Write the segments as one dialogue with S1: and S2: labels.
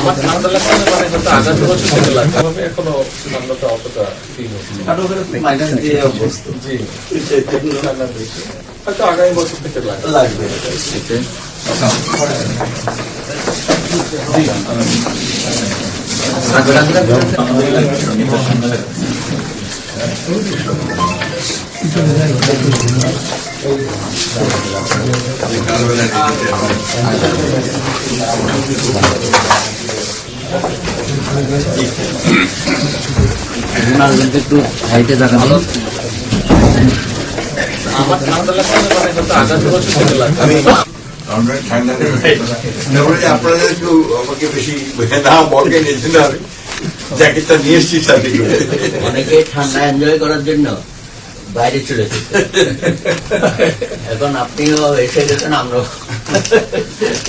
S1: আমার ঠান্ডা লাগছে না, মানে হয়তো আগামী বছর থেকে লাগবে, তবে এখনো ঠান্ডাটা অতটা ফিল হচ্ছে না। জি, ঠান্ডা বেশি, হয়তো আগামী বছর থেকে লাগবে।
S2: একটু হাইটে জায়গা নেই।
S1: আমার ঠান্ডা লাগছে না, মানে হয়তো আগামী বছর থেকে লাগবে।
S3: আমরা ঠান্ডা তারপরে আপনাদের একটু আমাকে বেশি না বকে নিয়েছেন, আমি জ্যাকেটটা নিয়ে এসছি সাথে করে।
S2: অনেকে ঠান্ডা এনজয় করার জন্য বাইরে চলে যেত, এখন আপনিও এসে গেছেন, আমরাও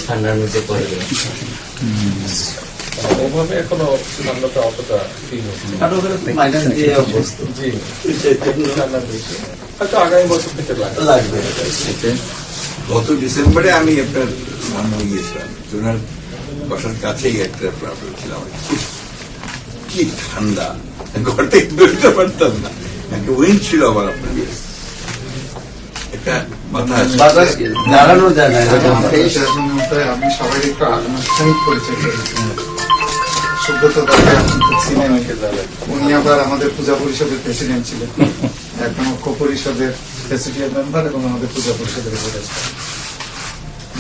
S2: ঠান্ডার মধ্যে পড়ে গেলাম।
S1: ওভাবে এখনো ঠান্ডাটা অতটা ফিল হচ্ছে না। জি, ঠান্ডা বেশি, হয়তো আগামী বছর থেকে লাগবে।
S3: গত ডিসেম্বরে আমি আপনার ভ্রমণে গিয়েছিলাম, ওনার বাসার কাছেই একটা প্রবলেম ছিল। কি ঠান্ডা, ঘর থেকে বেরোতে পারতাম না, একটা উইন্ড ছিল আবার আপনার একটা বাতাস
S2: দাঁড়ানো যায় না।
S4: আমি সবাই একটু আনুষ্ঠানিক পরিচয় করেছি। সুব্রত দাকে এখন তো চিনেন, উনি আবার আমাদের পূজা পরিষদের প্রেসিডেন্ট ছিলেন, এখন ঐক্য পরিষদের প্রেসিডেন্ট মেম্বার এবং আমাদের পূজা পরিষদের উপদেষ্টা।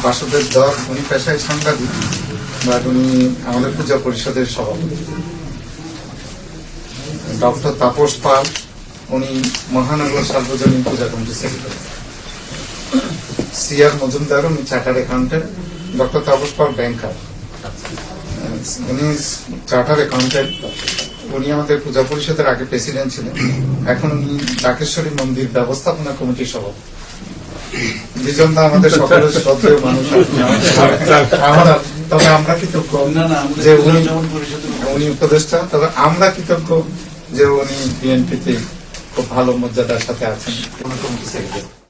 S4: বাসুদেব দর, উনি পেশায় সাংবাদিক, বাট উনি আমাদের পূজা পরিষদের সভাপতি। ডক্টর তাপস পাল, উনি মহানগর সার্বজনীন পূজা কমিটির সেক্রেটারি। সিআর মজুমদার, উনি chartered accountant. Doctor Tapas Pal ব্যাংকার, উনি চার্টার্ড অ্যাকাউন্টেন্ট। উনি আমাদের পূজা পরিষদের আগে প্রেসিডেন্ট ছিলেন, এখন উনি ডাকেশ্বরী মন্দির ব্যবস্থাপনা কমিটির সভাপতি। বিজন দা আমাদের সকলের শ্রদ্ধেয় মানুষ, তবে আমরা কৃতজ্ঞ যে উনি উপদেষ্টা, তবে আমরা কৃতজ্ঞ যে উনি বিএনপিতে খুব ভালো মর্যাদার সাথে আছেন, কমিটি সেক্রেটারি।